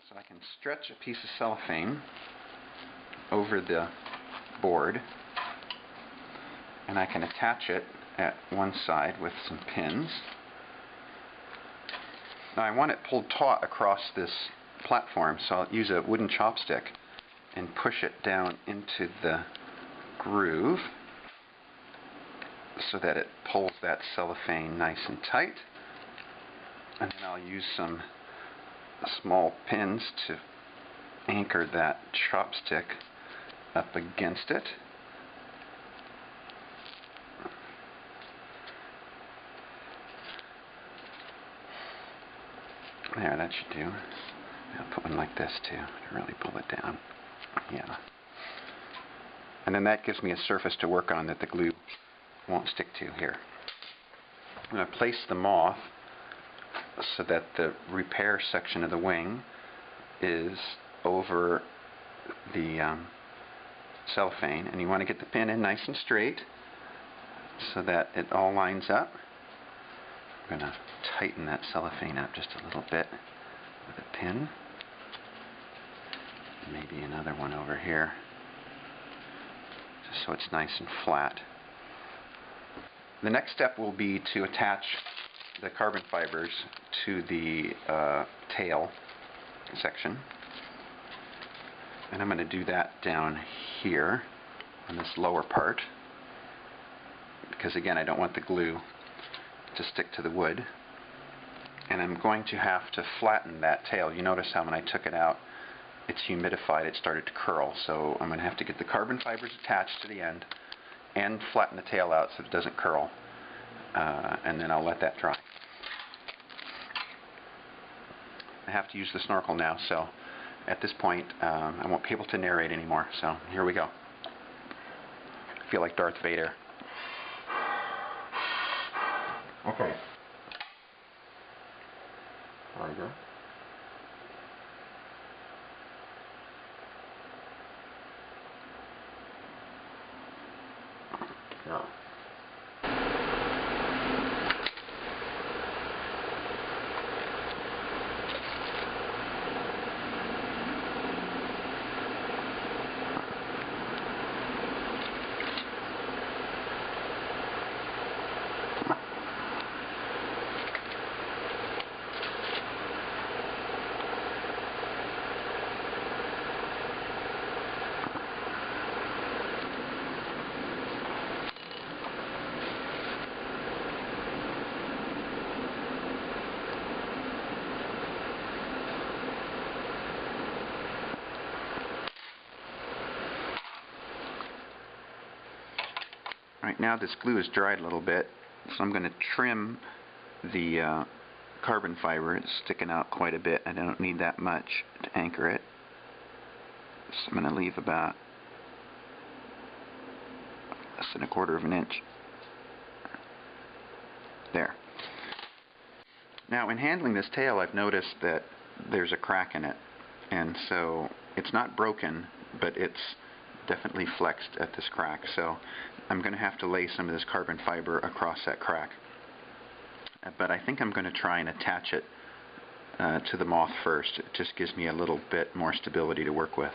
So I can stretch a piece of cellophane over the board, and I can attach it at one side with some pins. Now I want it pulled taut across this platform, so I'll use a wooden chopstick and push it down into the groove so that it pulls that cellophane nice and tight. And then I'll use some small pins to anchor that chopstick up against it. There, that should do. I'll put one like this too to really pull it down. Yeah. And then that gives me a surface to work on that the glue won't stick to here. I'm going to place the moth so that the repair section of the wing is over the cellophane, and you want to get the pin in nice and straight so that it all lines up. I'm going to tighten that cellophane up just a little bit with a pin. Maybe another one over here, just so it's nice and flat. The next step will be to attach the carbon fibers to the tail section, and I'm going to do that down here on this lower part, because again I don't want the glue to stick to the wood. And I'm going to have to flatten that tail. You notice how when I took it out, it's humidified, it started to curl, so I'm going to have to get the carbon fibers attached to the end and flatten the tail out so it doesn't curl, and then I'll let that dry. I have to use the snorkel now, so at this point I won't be able to narrate anymore, so here we go. I feel like Darth Vader. Okay. There we go. Yeah. Right now this glue is dried a little bit, so I'm going to trim the carbon fiber. It's sticking out quite a bit. I don't need that much to anchor it. So I'm going to leave about less than 1/4 of an inch. There. Now in handling this tail, I've noticed that there's a crack in it, and so it's not broken, but it's definitely flexed at this crack, so I'm going to have to lay some of this carbon fiber across that crack. But I think I'm going to try and attach it to the moth first. It just gives me a little bit more stability to work with.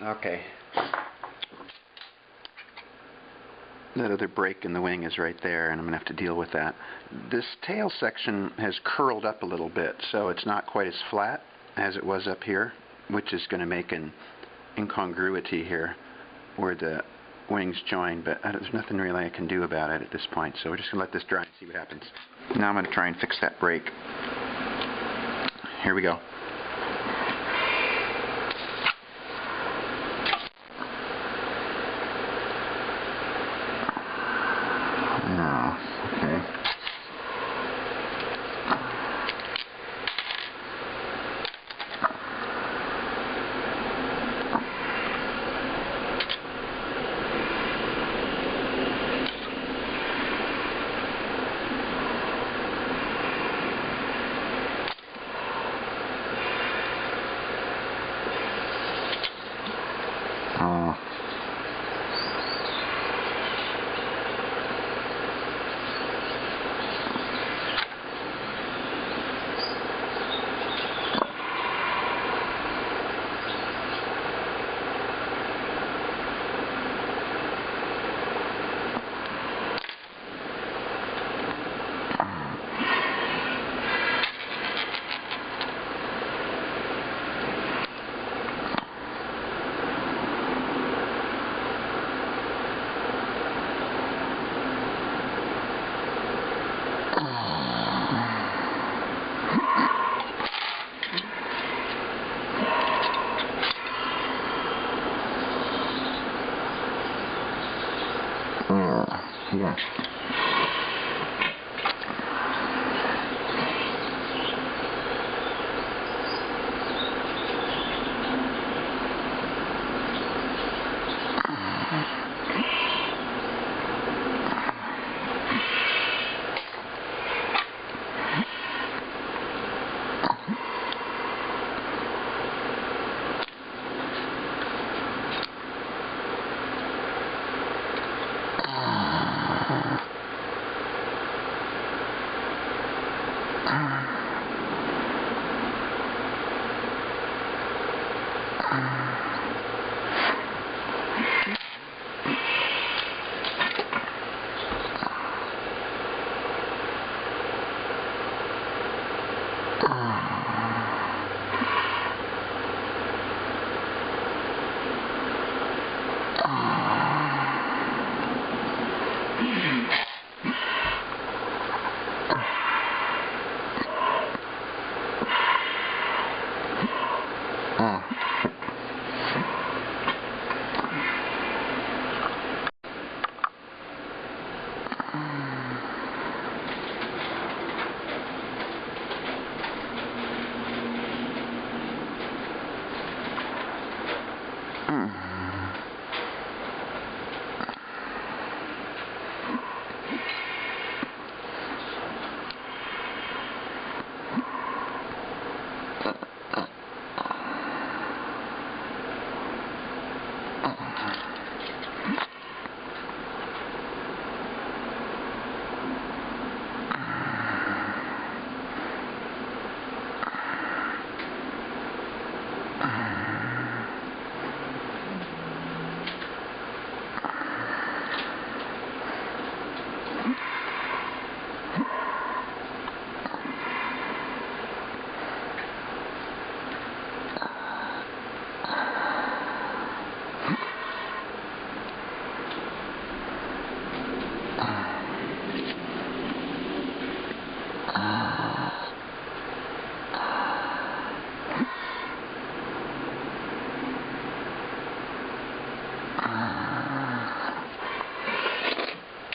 Okay. That other break in the wing is right there, and I'm going to have to deal with that. This tail section has curled up a little bit, so it's not quite as flat as it was up here, which is going to make an incongruity here where the wings join, but there's nothing really I can do about it at this point, so we're just going to let this dry and see what happens. Now I'm going to try and fix that break. Here we go. Oh. Yeah.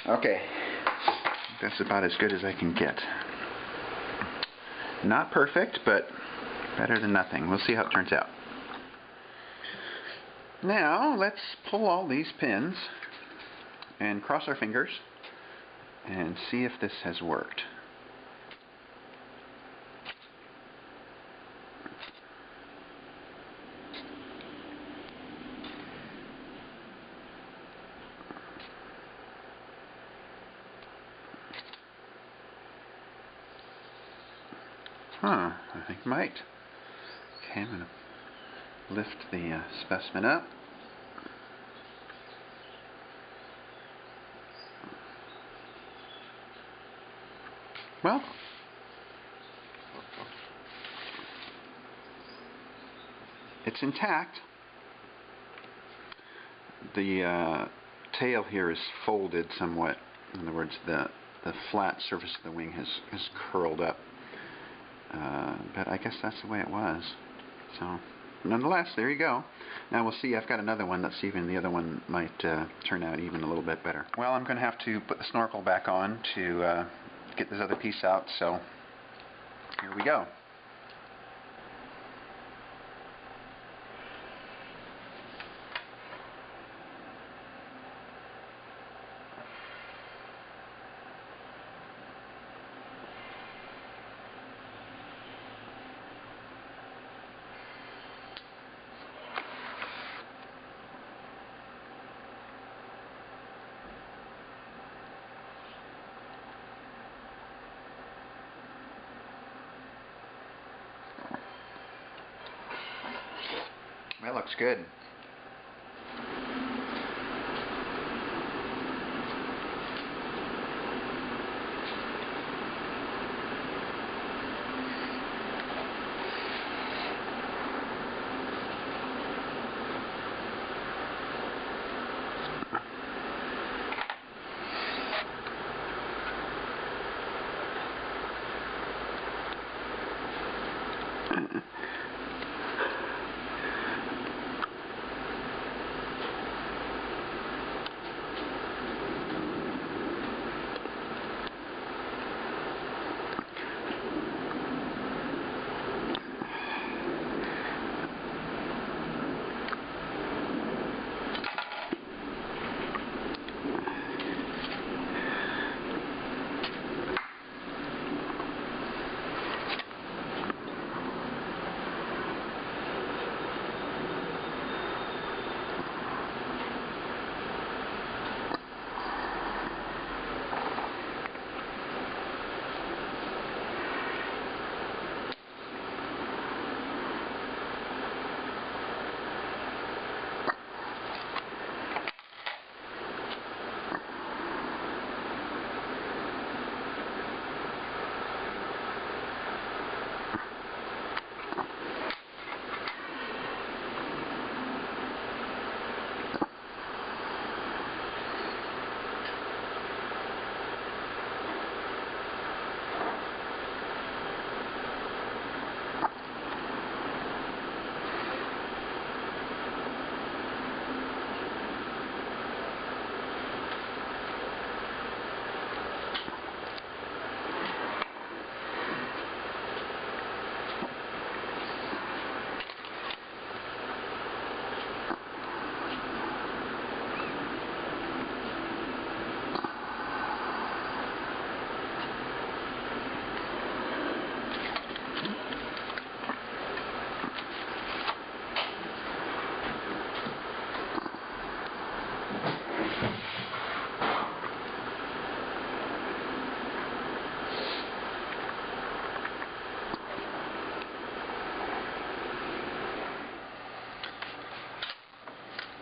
Okay, that's about as good as I can get. Not perfect, but better than nothing. We'll see how it turns out. Now, let's pull all these pins and cross our fingers and see if this has worked. Huh, I think it might. Okay, I'm going to lift the specimen up. Well, it's intact. The tail here is folded somewhat. In other words, the flat surface of the wing has curled up. But I guess that's the way it was. So, nonetheless, there you go. Now we'll see. I've got another one. Let's see if the other one might turn out even a little bit better. Well, I'm going to have to put the snorkel back on to get this other piece out. So, here we go. That looks good.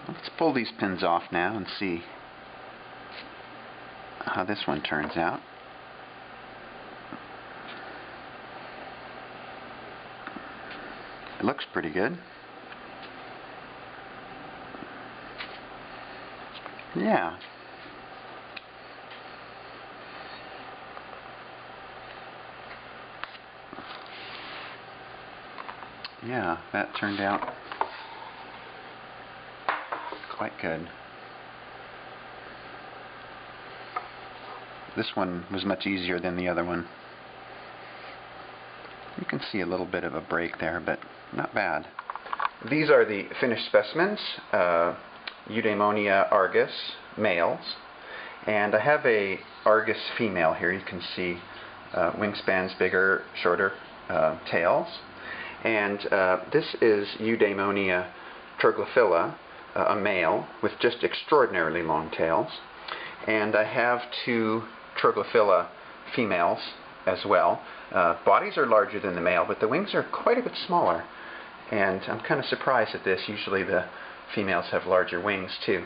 Let's pull these pins off now and see how this one turns out. It looks pretty good. Yeah. Yeah, that turned out quite good. This one was much easier than the other one. You can see a little bit of a break there, but not bad. These are the finished specimens, Eudaemonia argus males, and I have a argus female here. You can see wingspans, bigger, shorter tails, and this is Eudaemonia troglophila, a male with just extraordinarily long tails, and I have two troglophila females as well. Bodies are larger than the male, but the wings are quite a bit smaller, and I'm kind of surprised at this. Usually the females have larger wings too.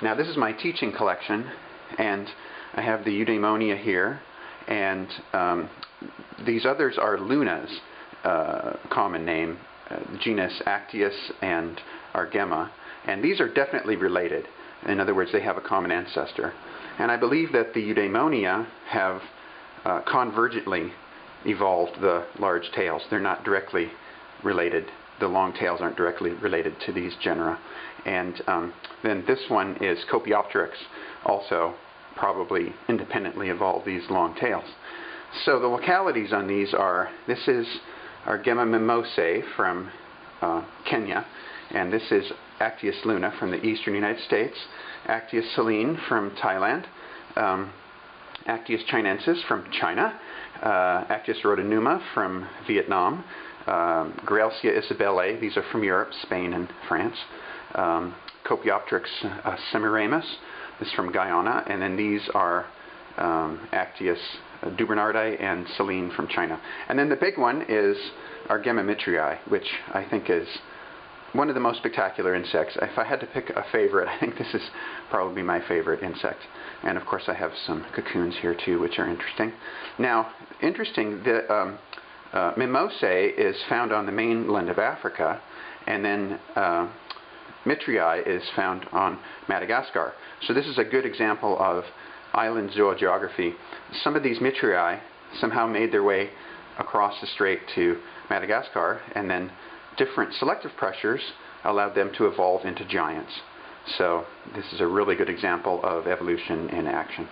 Now this is my teaching collection, and I have the Eudaemonia here, and these others are lunas, common name, genus Actias and Argema, and these are definitely related. In other words, they have a common ancestor. And I believe that the Eudaemonia have convergently evolved the large tails. They're not directly related. The long tails aren't directly related to these genera. And then this one is Copiopteryx, also probably independently evolved these long tails. So the localities on these are, this is Argema mimosae from Kenya, and this is Actias luna from the eastern United States, Actias selene from Thailand, Actias chinensis from China, Actias rhodonuma from Vietnam, Gralcia isabellae, these are from Europe, Spain and France, Copiopteryx semiramis, this is from Guyana, and then these are Actias dubernardi and selene from China. And then the big one is Argema mitrii, which I think is one of the most spectacular insects. If I had to pick a favorite, I think this is probably my favorite insect. And of course I have some cocoons here too, which are interesting. Now, interesting, the mimosae is found on the mainland of Africa, and then mitrii is found on Madagascar. So this is a good example of island zoogeography. Some of these mitrii somehow made their way across the strait to Madagascar, and then different selective pressures allowed them to evolve into giants. So this is a really good example of evolution in action.